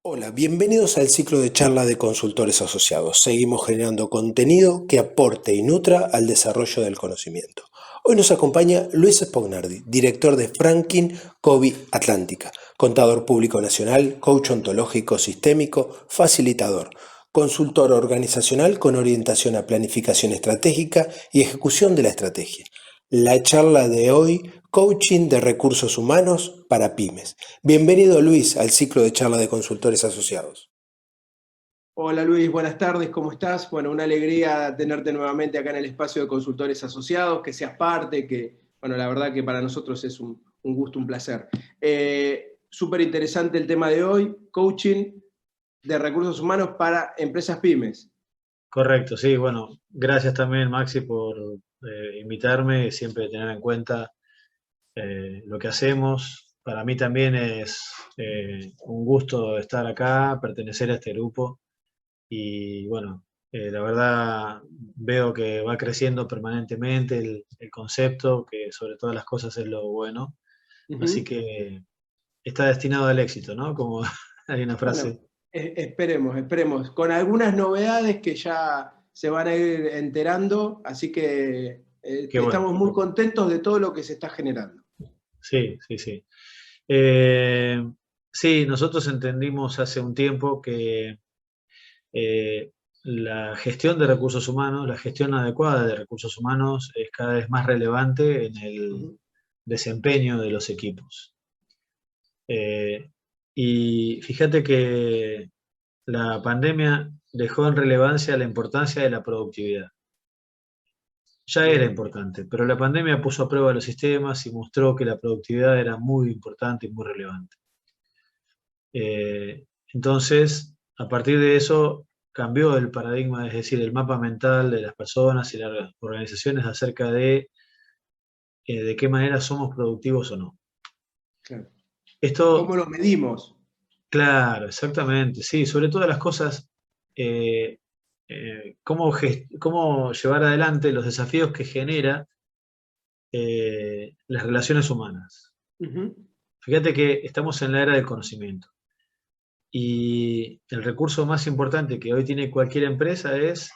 Hola, bienvenidos al ciclo de charla de consultores asociados. Seguimos generando contenido que aporte y nutra al desarrollo del conocimiento. Hoy nos acompaña Luis Spognardi, director de Franklin Covey Atlántica, contador público nacional, coach ontológico sistémico, facilitador, consultor organizacional con orientación a planificación estratégica y ejecución de la estrategia. La charla de hoy, coaching de recursos humanos para pymes. Bienvenido Luis al ciclo de charla de consultores asociados. Hola Luis, buenas tardes, ¿cómo estás? Bueno, una alegría tenerte nuevamente acá en el espacio de consultores asociados, que seas parte, bueno, la verdad que para nosotros es un gusto, un placer. Súper interesante el tema de hoy, coaching de recursos humanos para empresas pymes. Correcto, sí, bueno, gracias también Maxi por invitarme, siempre tener en cuenta lo que hacemos. Para mí también es un gusto estar acá, pertenecer a este grupo y bueno, la verdad veo que va creciendo permanentemente el concepto, que sobre todas las cosas es lo bueno, así que está destinado al éxito, ¿no? Como hay una frase. Bueno, esperemos, con algunas novedades que ya se van a ir enterando, así que Qué bueno. estamos muy contentos de todo lo que se está generando. Sí, sí, sí. Eh, sí, nosotros entendimos hace un tiempo que la gestión de recursos humanos, la gestión adecuada de recursos humanos es cada vez más relevante en el desempeño de los equipos. Y fíjate que la pandemia dejó en relevancia la importancia de la productividad. Ya era importante, pero la pandemia puso a prueba los sistemas y mostró que la productividad era muy importante y muy relevante. Entonces, a partir de eso, cambió el paradigma, es decir, el mapa mental de las personas y las organizaciones acerca de qué manera somos productivos o no. Claro. Esto, ¿Cómo lo medimos? claro, exactamente, sí, sobre todas las cosas, cómo llevar adelante los desafíos que genera las relaciones humanas. Fíjate que estamos en la era del conocimiento. Y el recurso más importante que hoy tiene cualquier empresa es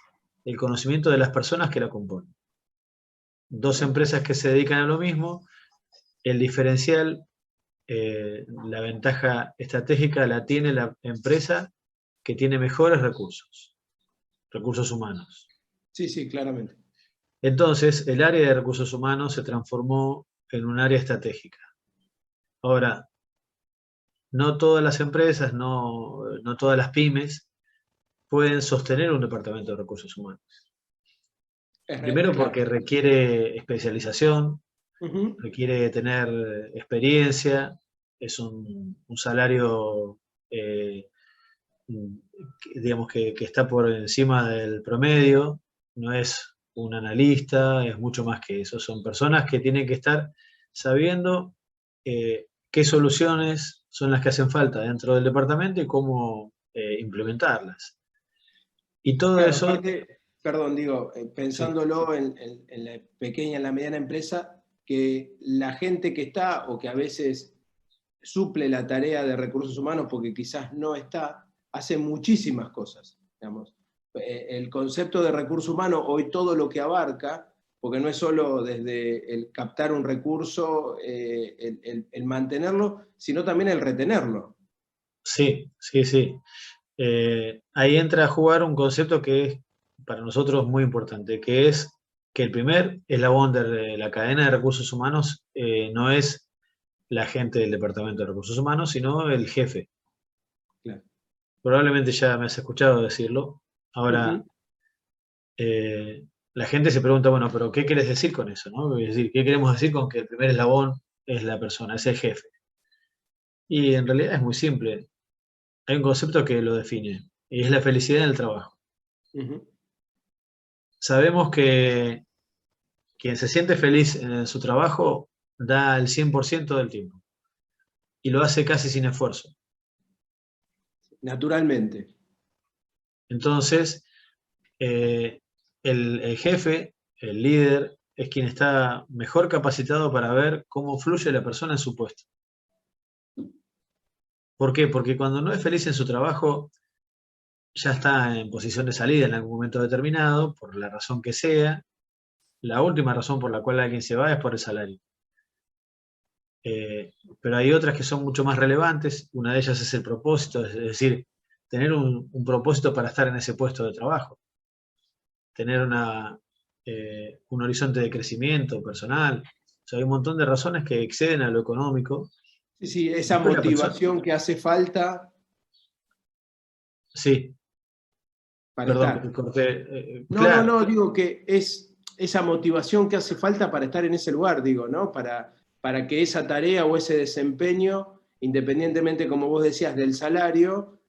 el conocimiento de las personas que la componen. Dos empresas que se dedican a lo mismo, el diferencial, la ventaja estratégica la tiene la empresa que tiene mejores recursos humanos. Sí, sí, claramente. Entonces, el área de recursos humanos se transformó en un área estratégica. Ahora, no todas las empresas, no todas las pymes pueden sostener un departamento de recursos humanos. Primero Claro. porque requiere especialización, requiere tener experiencia, es un salario, digamos, que está por encima del promedio, no es un analista, es mucho más que eso. Son personas que tienen que estar sabiendo qué soluciones son las que hacen falta dentro del departamento y cómo implementarlas. Y todo Claro, eso... aparte, perdón, digo, Sí. pensándolo en la pequeña, en la mediana empresa, que la gente que está o que a veces suple la tarea de recursos humanos porque quizás no está, hace muchísimas cosas, digamos. El concepto de recurso humano, hoy todo lo que abarca, porque no es solo desde el captar un recurso, el mantenerlo, sino también el retenerlo. Sí, sí, sí. Ahí entra a jugar un concepto que es para nosotros muy importante, que es que el primer eslabón de la cadena de recursos humanos no es la gente del Departamento de Recursos Humanos, sino el jefe. Claro. Probablemente ya me has escuchado decirlo. Ahora, la gente se pregunta, bueno, pero ¿qué quieres decir con eso? ¿No? Es decir, ¿qué queremos decir con que el primer eslabón es la persona, es el jefe? Y en realidad es muy simple. Hay un concepto que lo define, y es la felicidad en el trabajo. Sabemos que quien se siente feliz en su trabajo da el 100% del tiempo y lo hace casi sin esfuerzo. Naturalmente. Entonces, el jefe, el líder, es quien está mejor capacitado para ver cómo fluye la persona en su puesto. ¿Por qué? Porque cuando no es feliz en su trabajo, ya está en posición de salida en algún momento determinado, por la razón que sea. La última razón por la cual alguien se va es por el salario. Pero hay otras que son mucho más relevantes. Una de ellas es el propósito, es decir, tener un propósito para estar en ese puesto de trabajo. Tener un horizonte de crecimiento personal. O sea, hay un montón de razones que exceden a lo económico. Sí, sí, esa Después la persona, motivación que hace falta sí, para perdón que estar. te corté. No, Claro, digo que es esa motivación que hace falta para estar en ese lugar, digo, ¿no? Para que esa tarea o ese desempeño, independientemente, como vos decías, del salario,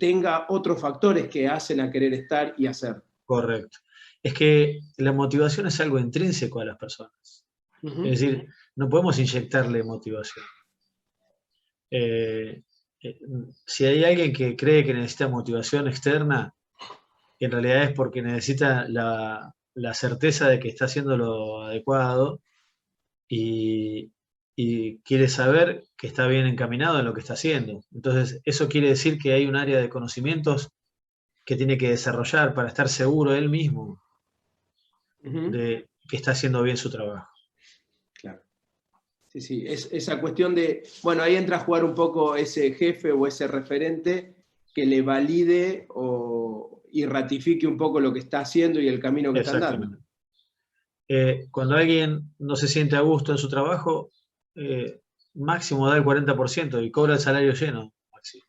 tenga otros factores que hacen a querer estar y hacer. correcto. Es que la motivación es algo intrínseco a las personas. Ujú. Es decir, no podemos inyectarle motivación. Eh, eh, si hay alguien que cree que necesita motivación externa, en realidad es porque necesita la certeza de que está haciendo lo adecuado y, y quiere saber que está bien encaminado en lo que está haciendo. Entonces, eso quiere decir que hay un área de conocimientos que tiene que desarrollar para estar seguro él mismo Ujú. de que está haciendo bien su trabajo. Claro. Sí, sí, es esa cuestión de, bueno, ahí entra a jugar un poco ese jefe o ese referente que le valide y ratifique un poco lo que está haciendo y el camino que están dando. Exactamente. Cuando alguien no se siente a gusto en su trabajo, máximo da el 40% y cobra el salario lleno, máximo.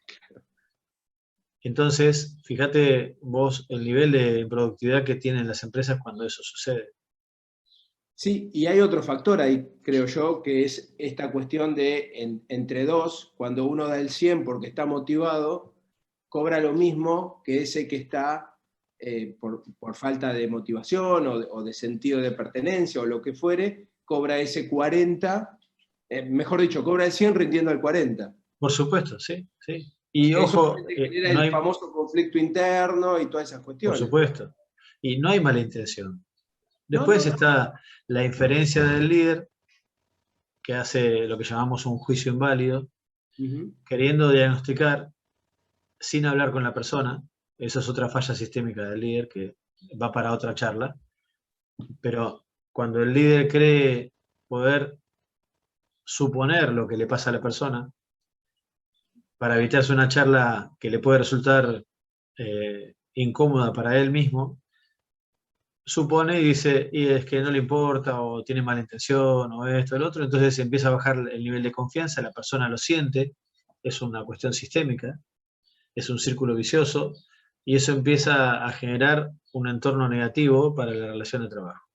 Entonces, fíjate vos el nivel de productividad que tienen las empresas cuando eso sucede. Sí, y hay otro factor ahí, creo yo, que es esta cuestión de entre dos, cuando uno da el 100 porque está motivado, cobra lo mismo que ese que está por falta de motivación o de sentido de pertenencia o lo que fuere, cobra ese 40, mejor dicho, cobra el 100 rindiendo al 40. Por supuesto, sí, sí. Y Eso ojo, te genera no el hay, famoso conflicto interno y todas esas por cuestiones. supuesto, y no hay mala intención. No, Después no. está la inferencia del líder, que hace lo que llamamos un juicio inválido, Ujú. queriendo diagnosticar sin hablar con la persona. Eso es otra falla sistémica del líder que va para otra charla. Pero cuando el líder cree poder suponer lo que le pasa a la persona, para evitarse una charla que le puede resultar incómoda para él mismo, supone y dice, y es que no le importa, o tiene mala intención, o esto, el otro, entonces empieza a bajar el nivel de confianza, la persona lo siente, es una cuestión sistémica, es un círculo vicioso, y eso empieza a generar un entorno negativo para la relación de trabajo.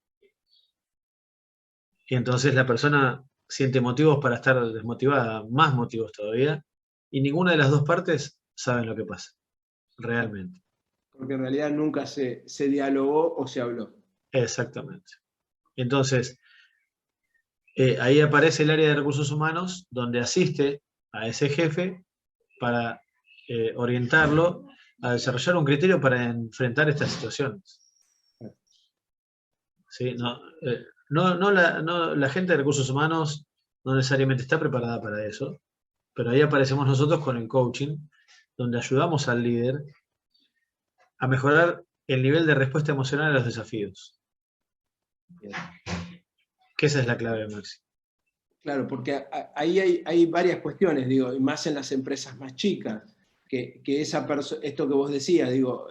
Y entonces la persona siente motivos para estar desmotivada, más motivos todavía, y ninguna de las dos partes saben lo que pasa, realmente. Porque en realidad nunca se dialogó o se habló. Exactamente. Entonces, ahí aparece el área de recursos humanos, donde asiste a ese jefe para orientarlo a desarrollar un criterio para enfrentar estas situaciones. ¿Sí? La gente de recursos humanos no necesariamente está preparada para eso, pero ahí aparecemos nosotros con el coaching, donde ayudamos al líder a mejorar el nivel de respuesta emocional a los desafíos. Bien. Que esa es la clave, Maxi. Claro, porque ahí hay varias cuestiones, digo, y más en las empresas más chicas, que esto que vos decías, digo,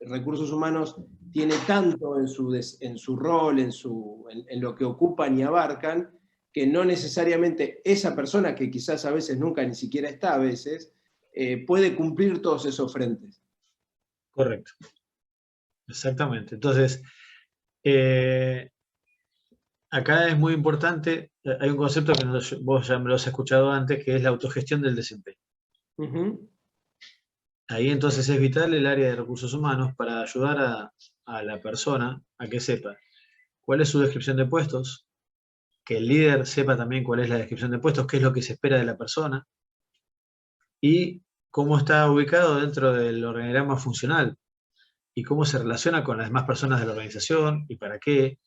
recursos humanos tiene tanto en su rol, en lo que ocupan y abarcan, que no necesariamente esa persona, que quizás a veces nunca ni siquiera está a veces, puede cumplir todos esos frentes. Correcto. Exactamente. Entonces, eh, acá es muy importante, hay un concepto que vos ya me lo has escuchado antes, que es la autogestión del desempeño. Ujú. Ahí entonces es vital el área de recursos humanos para ayudar a la persona a que sepa cuál es su descripción de puestos, que el líder sepa también cuál es la descripción de puestos, qué es lo que se espera de la persona y cómo está ubicado dentro del organigrama funcional y cómo se relaciona con las demás personas de la organización y para qué.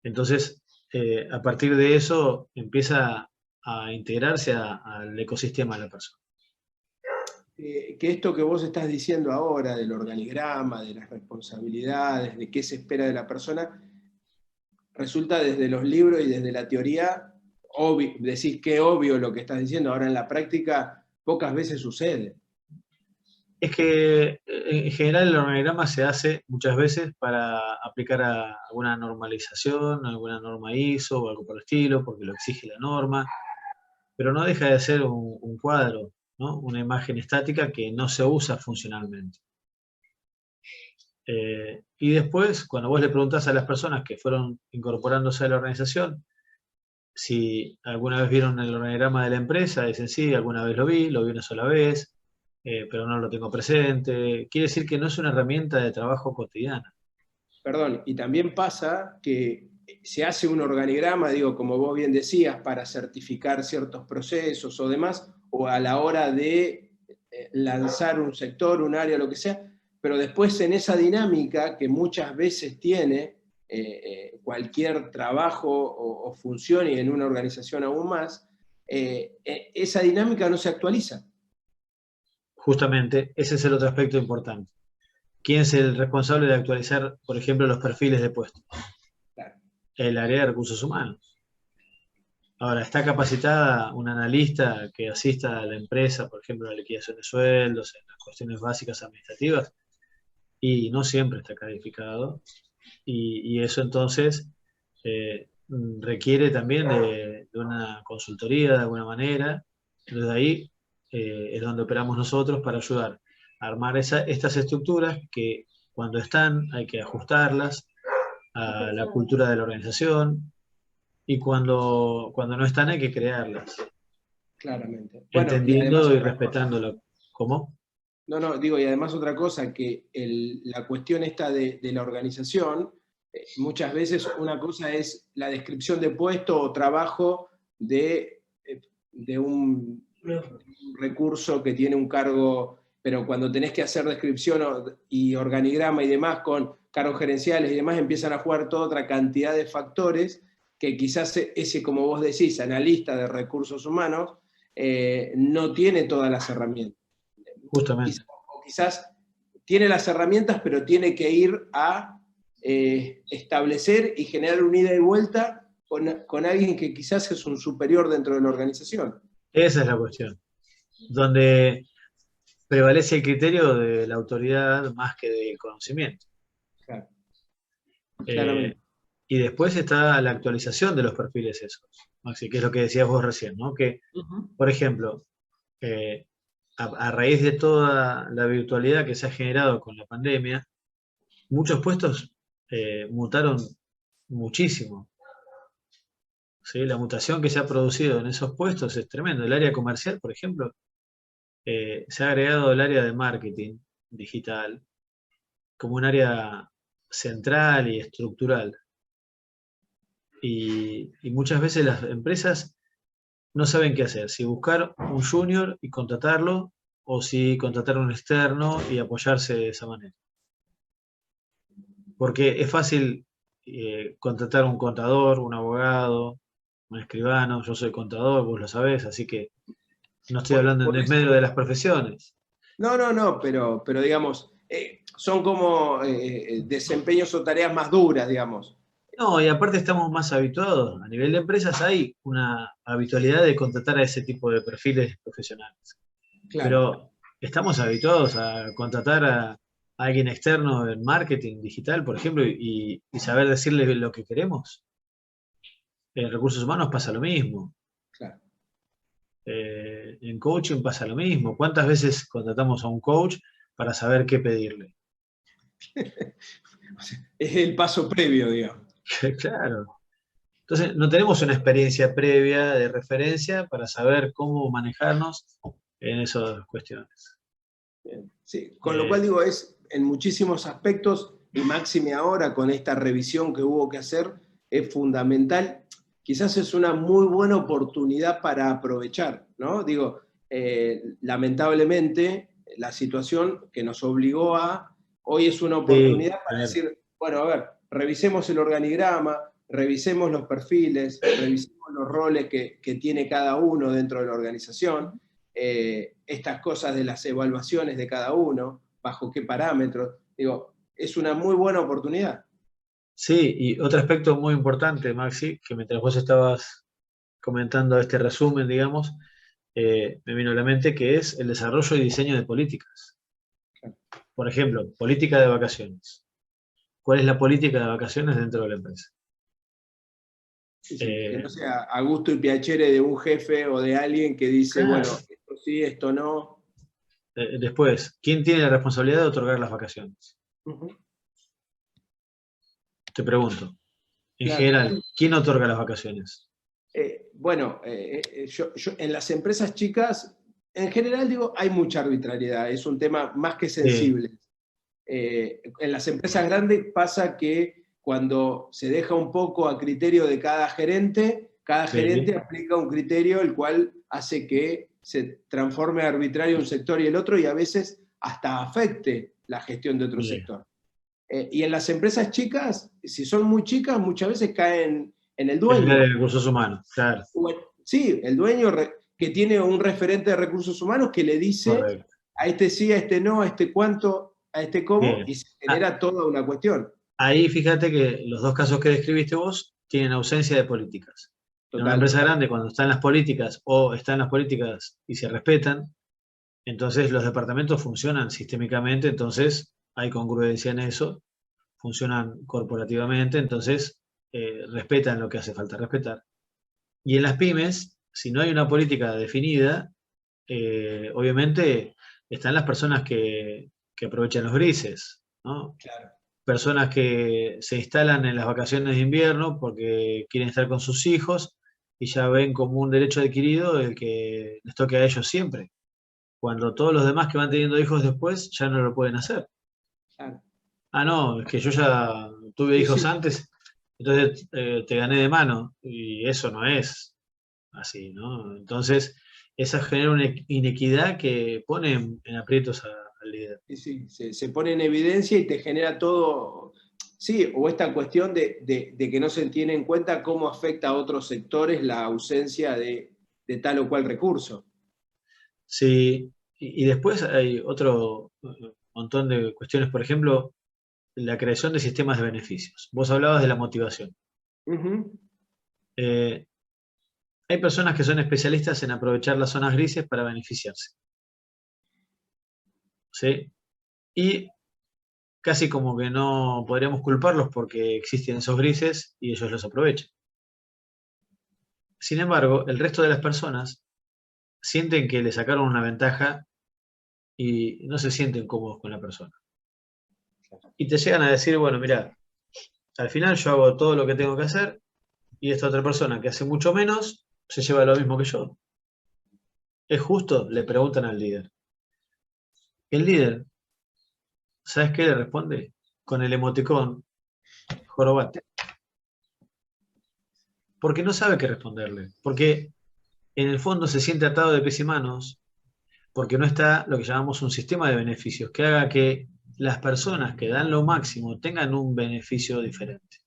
Entonces, a partir de eso empieza a integrarse al ecosistema de la persona. que esto que vos estás diciendo ahora del organigrama, de las responsabilidades, de qué se espera de la persona, resulta desde los libros y desde la teoría, obvio, decís que obvio lo que estás diciendo, ahora en la práctica pocas veces sucede. Es que en general el organigrama se hace muchas veces para aplicar a alguna normalización, alguna norma ISO o algo por el estilo, porque lo exige la norma, pero no deja de ser un cuadro, ¿no? Una imagen estática que no se usa funcionalmente. Y después, cuando vos le preguntás a las personas que fueron incorporándose a la organización, si alguna vez vieron el organigrama de la empresa, dicen sí, alguna vez lo vi una sola vez, pero no lo tengo presente. Quiere decir que no es una herramienta de trabajo cotidiana. Perdón, y también pasa que se hace un organigrama, digo, como vos bien decías, para certificar ciertos procesos o demás, o a la hora de lanzar un sector, un área, lo que sea, pero después en esa dinámica que muchas veces tiene cualquier trabajo o función y en una organización aún más, esa dinámica no se actualiza. Justamente, ese es el otro aspecto importante. ¿Quién es el responsable de actualizar, por ejemplo, los perfiles de puestos? Claro. El área de recursos humanos. Ahora, ¿está capacitada un analista que asista a la empresa, por ejemplo, en la liquidación de sueldos, en las cuestiones básicas administrativas? Y no siempre está calificado. Y eso entonces requiere también de una consultoría de alguna manera. Entonces ahí es donde operamos nosotros para ayudar a armar estas estructuras que cuando están hay que ajustarlas a la cultura de la organización y cuando no están hay que crearlas. Claramente. Bueno, y además Entendiendo y otra cosa. respetándolo. ¿Cómo? No, digo, y además otra cosa, que la cuestión esta de la organización, muchas veces una cosa es la descripción de puesto o trabajo de un recurso que tiene un cargo, pero cuando tenés que hacer descripción y organigrama y demás con cargos gerenciales y demás, empiezan a jugar toda otra cantidad de factores que quizás ese, como vos decís, analista de recursos humanos, no tiene todas las herramientas. Justamente. O quizás tiene las herramientas, pero tiene que ir a establecer y generar un ida y vuelta con alguien que quizás es un superior dentro de la organización. Esa es la cuestión. Donde prevalece el criterio de la autoridad más que del conocimiento. Claro. Eh, y después está la actualización de los perfiles esos, Maxi, que es lo que decías vos recién, ¿no? Que, por ejemplo, a raíz de toda la virtualidad que se ha generado con la pandemia, muchos puestos mutaron muchísimo. ¿Sí? La mutación que se ha producido en esos puestos es tremendo. El área comercial, por ejemplo, se ha agregado el área de marketing digital como un área central y estructural. Y muchas veces las empresas no saben qué hacer, si buscar un junior y contratarlo, o si contratar un externo y apoyarse de esa manera. Porque es fácil contratar un contador, un abogado, un escribano, yo soy contador, vos lo sabés, así que no estoy hablando en medio de las profesiones. No, pero digamos, son como desempeños o tareas más duras, digamos. No, y aparte estamos más habituados. A nivel de empresas hay una habitualidad de contratar a ese tipo de perfiles profesionales. Claro. Pero estamos habituados a contratar a alguien externo en marketing digital, por ejemplo, y saber decirle lo que queremos. En recursos humanos pasa lo mismo. Claro. En coaching pasa lo mismo. ¿Cuántas veces contratamos a un coach para saber qué pedirle? Es el paso previo, digamos. Claro. Entonces, no tenemos una experiencia previa de referencia para saber cómo manejarnos en esas cuestiones. Sí, con lo cual digo, es en muchísimos aspectos, y máxime ahora con esta revisión que hubo que hacer, es fundamental. Quizás es una muy buena oportunidad para aprovechar, ¿no? Digo, lamentablemente, la situación que nos obligó hoy es una oportunidad para decir, bueno, a ver, revisemos el organigrama, revisemos los perfiles, revisemos los roles que tiene cada uno dentro de la organización, estas cosas de las evaluaciones de cada uno, bajo qué parámetros. Digo, es una muy buena oportunidad. Sí, y otro aspecto muy importante, Maxi, que mientras vos estabas comentando este resumen, digamos, me vino a la mente, que es el desarrollo y diseño de políticas. Por ejemplo, política de vacaciones. ¿Cuál es la política de vacaciones dentro de la empresa? Sí, sí, que no sea a gusto y piacere de un jefe o de alguien que dice, Claro. bueno, esto sí, esto no. Después, ¿quién tiene la responsabilidad de otorgar las vacaciones? Uh-huh. Te pregunto, en Claro. general, ¿quién otorga las vacaciones? Bueno, yo en las empresas chicas, en general digo, hay mucha arbitrariedad, es un tema más que sensible. En las empresas grandes pasa que cuando se deja un poco a criterio de cada Sí, gerente aplica un criterio el cual hace que se transforme arbitrario un sector y el otro y a veces hasta afecte la gestión de otro bien. sector. Y en las empresas chicas, si son muy chicas, muchas veces caen en el En el área dueño. de recursos humanos, claro, Sí, el dueño que tiene un referente de recursos humanos que le dice correcto. a este sí, a este no, a este cuánto, a este cómo, Bien. y se genera toda una cuestión. Ahí fíjate que los dos casos que describiste vos tienen ausencia de políticas. En una Total. empresa grande, cuando están las políticas o están las políticas y se respetan, entonces los departamentos funcionan sistémicamente, entonces hay congruencia en eso, funcionan corporativamente, entonces respetan lo que hace falta respetar. Y en las pymes, si no hay una política definida, obviamente están las personas que aprovechan los grises, ¿no? Claro. Personas que se instalan en las vacaciones de invierno porque quieren estar con sus hijos y ya ven como un derecho adquirido el que les toque a ellos siempre, cuando todos los demás que van teniendo hijos después ya no lo pueden hacer. Claro. Ah, no, es que yo ya tuve Sí, hijos sí. antes, entonces te gané de mano, y eso no es así, ¿no? Entonces, esa genera una inequidad que pone en aprietos al líder. Sí, sí, se pone en evidencia y te genera todo, sí, o esta cuestión de que no se tiene en cuenta cómo afecta a otros sectores la ausencia de tal o cual recurso. Sí, y después hay otro montón de cuestiones, por ejemplo, la creación de sistemas de beneficios. Vos hablabas de la motivación. Ujú. Eh, Hay personas que son especialistas en aprovechar las zonas grises para beneficiarse, ¿sí? Y casi como que no podríamos culparlos porque existen esos grises y ellos los aprovechan. Sin embargo, el resto de las personas sienten que le sacaron una ventaja y no se sienten cómodos con la persona. Y te llegan a decir, bueno, mira, al final yo hago todo lo que tengo que hacer y esta otra persona que hace mucho menos se lleva lo mismo que yo. ¿Es justo? Le preguntan al líder. El líder, ¿sabes qué le responde? Con el emoticón jorobate. Porque no sabe qué responderle. Porque en el fondo se siente atado de pies y manos. Porque no está lo que llamamos un sistema de beneficios que haga que las personas que dan lo máximo tengan un beneficio diferente.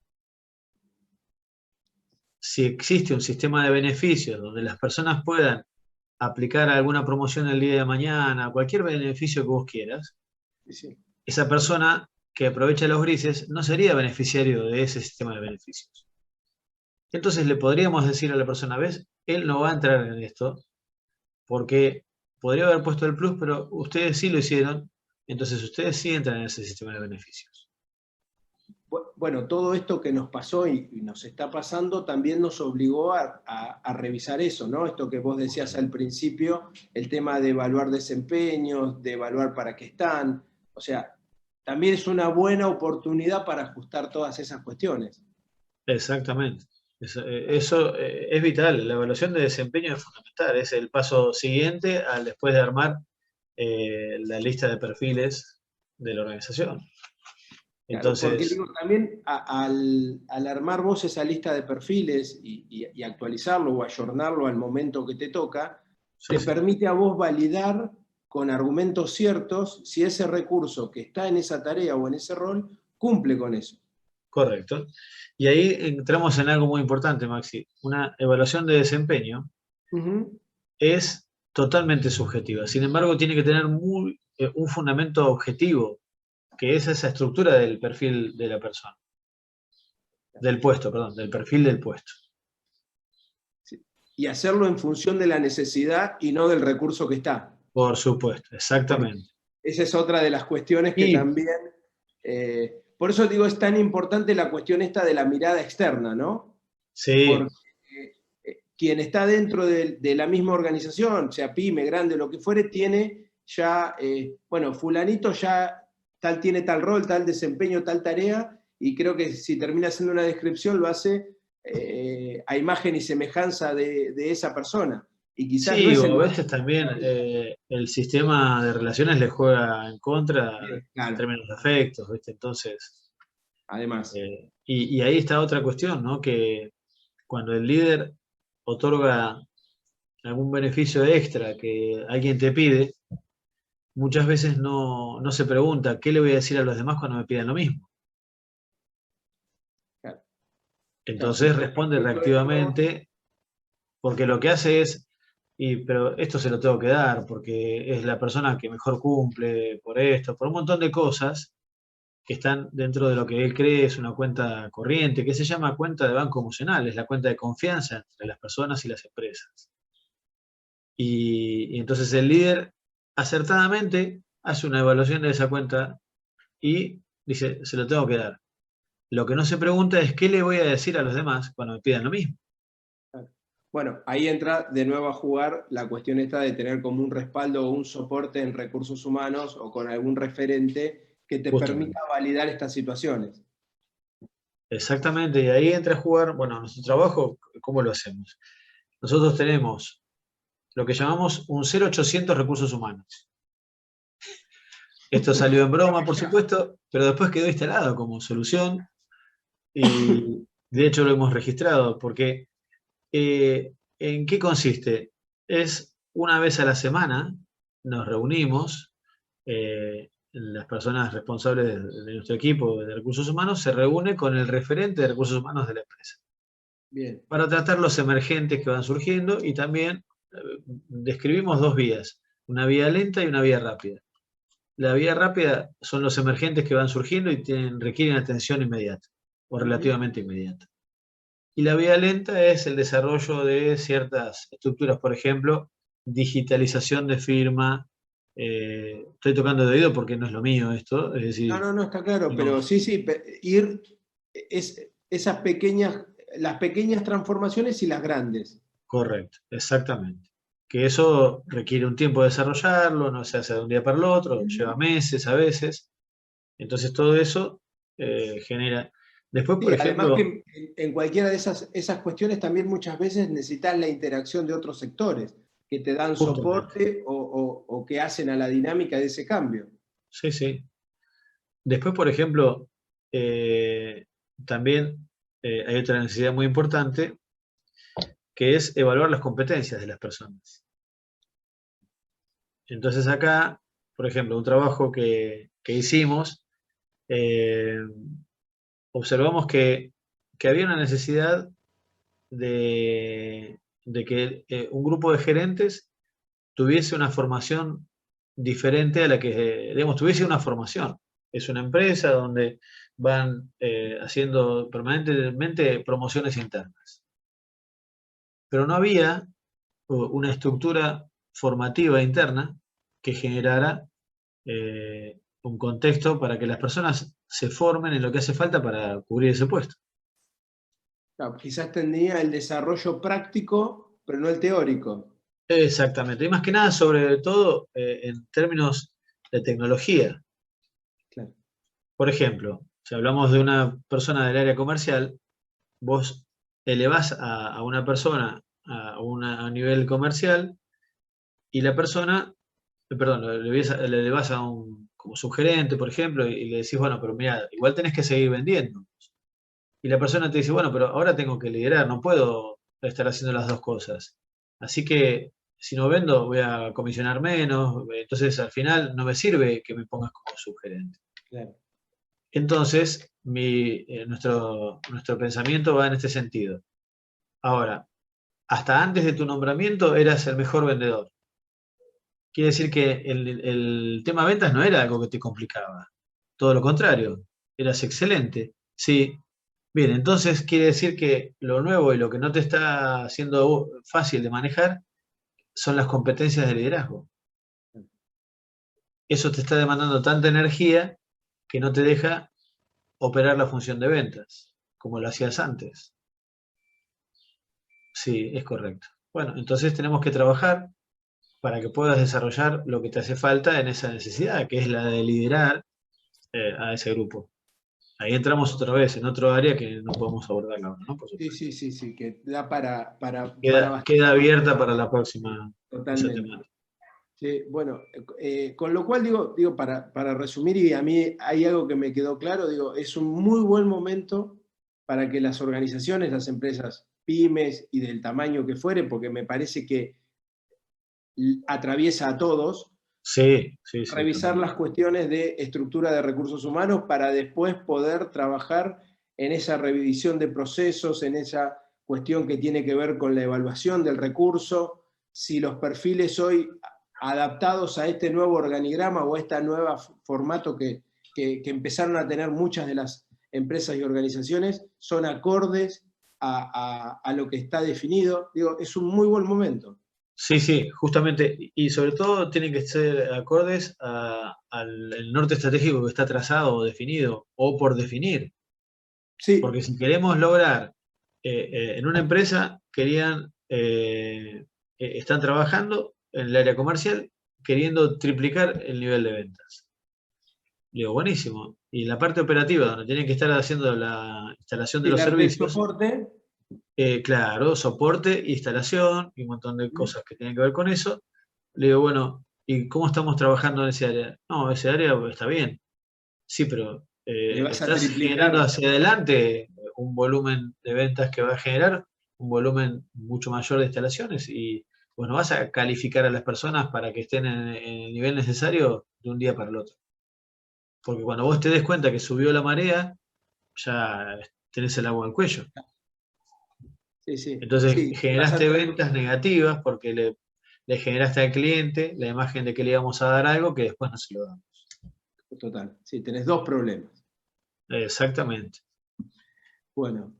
Si existe un sistema de beneficios donde las personas puedan aplicar alguna promoción el día de mañana, cualquier beneficio que vos quieras, Sí, sí. esa persona que aprovecha los grises no sería beneficiario de ese sistema de beneficios. Entonces le podríamos decir a la persona, ¿ves? Él no va a entrar en esto porque podría haber puesto el plus, pero ustedes sí lo hicieron, entonces ustedes sí entran en ese sistema de beneficios. Bueno, todo esto que nos pasó y nos está pasando también nos obligó a revisar eso, ¿no? Esto que vos decías al principio, el tema de evaluar desempeños, de evaluar para qué están, o sea, también es una buena oportunidad para ajustar todas esas cuestiones. Exactamente. Eso es vital. La evaluación de desempeño es fundamental. Es el paso siguiente al después de armar la lista de perfiles de la organización. Claro, porque Entonces, digo, también al armar vos esa lista de perfiles y actualizarlo o ayornarlo al momento que te toca, sí, te sí, permite a vos validar con argumentos ciertos si ese recurso que está en esa tarea o en ese rol cumple con eso. correcto. Y ahí entramos en algo muy importante, Maxi. Una evaluación de desempeño Ujú. es totalmente subjetiva. Sin embargo, tiene que tener un fundamento objetivo, que es esa estructura del perfil de la persona. Del puesto, perdón, del perfil del puesto. Sí. Y hacerlo en función de la necesidad y no del recurso que está. Por supuesto, Porque exactamente. esa es otra de las cuestiones que Y también... por eso digo, es tan importante la cuestión esta de la mirada externa, ¿no? sí, Porque quien está dentro de la misma organización, sea pyme, grande, lo que fuere, tiene ya, bueno, fulanito ya tiene tal rol, tal desempeño, tal tarea, y creo que si termina haciendo una descripción lo hace a imagen y semejanza de esa persona. Y quizás no sí, es o el a más... veces también el sistema de relaciones le juega en contra en Claro, términos de afectos, ¿viste? Entonces, además. y ahí está otra cuestión, ¿no? Que cuando el líder otorga algún beneficio extra que alguien te pide, muchas veces no se pregunta qué le voy a decir a los demás cuando me pidan lo mismo. Claro, claro, si Entonces yo responde necesito esto, reactivamente, porque lo que hace es, pero esto se lo tengo que dar, porque es la persona que mejor cumple por esto, por un montón de cosas que están dentro de lo que él cree es una cuenta corriente, que se llama cuenta de banco emocional, es la cuenta de confianza entre las personas y las empresas. Y entonces el líder acertadamente hace una evaluación de esa cuenta y dice, se lo tengo que dar. Lo que no se pregunta es qué le voy a decir a los demás cuando me pidan lo mismo. bueno, ahí entra de nuevo a jugar la cuestión esta de tener como un respaldo o un soporte en recursos humanos o con algún referente que te permita Justamente. validar estas situaciones. Exactamente, y ahí entra a jugar, bueno, nuestro trabajo, ¿cómo lo hacemos? Nosotros tenemos lo que llamamos un 0800 recursos humanos. Esto salió en broma, por supuesto, pero después quedó instalado como solución y de hecho lo hemos registrado, porque ¿en qué consiste? Es una vez a la semana nos reunimos, las personas responsables de nuestro equipo de recursos humanos se reúne con el referente de recursos humanos de la empresa Bien. para tratar los emergentes que van surgiendo y también describimos dos vías, una vía lenta y una vía rápida. La vía rápida son los emergentes que van surgiendo y requieren atención inmediata o relativamente inmediata. Y la vía lenta es el desarrollo de ciertas estructuras, por ejemplo, digitalización de firma. Estoy tocando de oído porque no es lo mío esto, es No, decir, no, no, está claro, pero no, sí, sí, ir esas pequeñas, las pequeñas transformaciones y las grandes. correcto, exactamente. Que eso requiere un tiempo de desarrollarlo, no se hace de un día para el otro, lleva meses a veces. Entonces todo eso genera... Después, por Sí, además ejemplo, que en cualquiera de esas cuestiones también muchas veces necesitas la interacción de otros sectores que te dan justamente, soporte o que hacen a la dinámica de ese cambio. sí, sí. Después, por ejemplo, eh, también hay otra necesidad muy importante, que es evaluar las competencias de las personas. Entonces acá, por ejemplo, un trabajo que hicimos, eh, observamos que había una necesidad de que un grupo de gerentes tuviese una formación diferente a la que, digamos, tuviese una formación. Es una empresa donde van haciendo permanentemente promociones internas. Pero no había una estructura formativa interna que generara un contexto para que las personas se formen en lo que hace falta para cubrir ese puesto. Claro, quizás tendría el desarrollo práctico, pero no el teórico. Exactamente. Y más que nada, sobre todo en términos de tecnología. Claro. Por ejemplo, si hablamos de una persona del área comercial, vos elevás a una persona a un nivel comercial y la persona, perdón, le elevás a un como sugerente, por ejemplo, y le decís, bueno, pero mira, igual tenés que seguir vendiendo. Y la persona te dice, bueno, pero ahora tengo que liderar, no puedo estar haciendo las dos cosas. Así que si no vendo, voy a comisionar menos, entonces al final no me sirve que me pongas como subgerente. Claro. Entonces, nuestro pensamiento va en este sentido. Ahora, hasta antes de tu nombramiento eras el mejor vendedor. quiere decir que el tema ventas no era algo que te complicaba. Todo lo contrario, eras excelente. Sí. Bien, entonces quiere decir que lo nuevo y lo que no te está siendo fácil de manejar son las competencias de liderazgo. Eso te está demandando tanta energía que no te deja operar la función de ventas, como lo hacías antes. Sí, es correcto. Bueno, entonces tenemos que trabajar para que puedas desarrollar lo que te hace falta en esa necesidad, que es la de liderar a ese grupo. Ahí entramos otra vez en otro área que no podemos abordar ahora, ¿no? Por supuesto. Sí, que da para Queda abierta para la próxima. Totalmente. Sí, bueno, con lo cual digo para resumir, y a mí hay algo que me quedó claro, digo, es un muy buen momento para que las organizaciones, las empresas pymes y del tamaño que fuere, porque me parece que atraviesa a todos, sí, revisar también. las cuestiones de estructura de recursos humanos para después poder trabajar en esa revisión de procesos, en esa cuestión que tiene que ver con la evaluación del recurso, si los perfiles hoy adaptados a este nuevo organigrama o a este nuevo formato que empezaron a tener muchas de las empresas y organizaciones, son acordes a lo que está definido. Digo, es un muy buen momento. Sí, justamente, y sobre todo tienen que ser acordes al norte estratégico que está trazado o definido, o por definir. Sí. Porque si queremos lograr, en una empresa están trabajando en el área comercial queriendo triplicar el nivel de ventas. Digo, buenísimo. Y la parte operativa, donde tienen que estar haciendo la instalación de los servicios. Soporte. Claro, soporte, instalación y un montón de cosas que tienen que ver con eso. Le digo, bueno, ¿y cómo estamos trabajando en ese área? No, ese área está bien. Sí, pero estás generando hacia adelante un volumen de ventas que va a generar un volumen mucho mayor de instalaciones y bueno, vas a calificar a las personas para que estén en el nivel necesario de un día para el otro. Porque cuando vos te des cuenta que subió la marea, ya tenés el agua al cuello. Sí. Entonces generaste ventas negativas porque le generaste al cliente la imagen de que le íbamos a dar algo que después no se lo damos. Total, sí, tenés dos problemas. Exactamente. Bueno,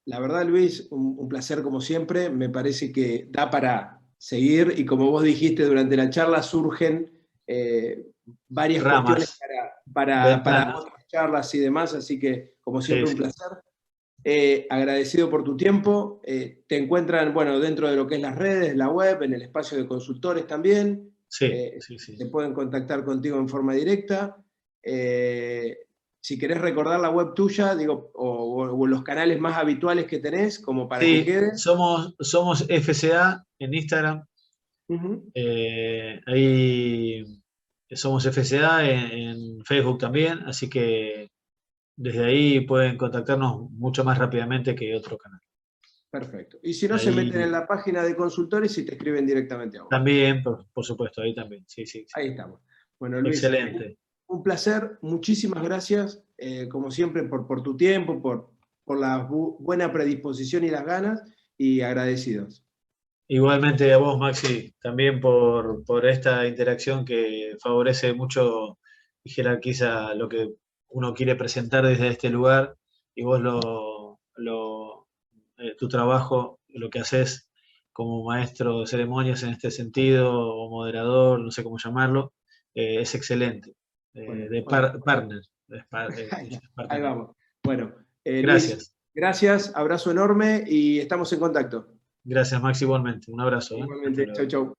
la verdad, Luis, un placer como siempre. Me parece que da para seguir y como vos dijiste durante la charla surgen varias ramas, cuestiones para otras charlas y demás, así que como siempre un placer. Agradecido por tu tiempo. Te encuentran, bueno, dentro de lo que es las redes, la web, en el espacio de consultores también. Sí. Se pueden contactar contigo en forma directa. Si querés recordar la web tuya, digo, o los canales más habituales que tenés, como para que quede. Somos FCA en Instagram. Ahí somos FCA en Facebook también, así que desde ahí pueden contactarnos mucho más rápidamente que otro canal. Perfecto. Y si no, ahí se meten en la página de consultores y te escriben directamente a vos. También, por supuesto, ahí también. Sí. Ahí estamos. Bueno, Luis, excelente. Un placer. Muchísimas gracias, como siempre, por tu tiempo, por la buena predisposición y las ganas, y agradecidos. Igualmente a vos, Maxi, también por esta interacción que favorece mucho y jerarquiza lo que uno quiere presentar desde este lugar, y vos tu trabajo, lo que haces como maestro de ceremonias en este sentido, o moderador, no sé cómo llamarlo, es excelente. Partner. Ahí vamos. Bueno, gracias. Luis, gracias, abrazo enorme y estamos en contacto. Gracias, Maxi, igualmente. Un abrazo. Igualmente, chau.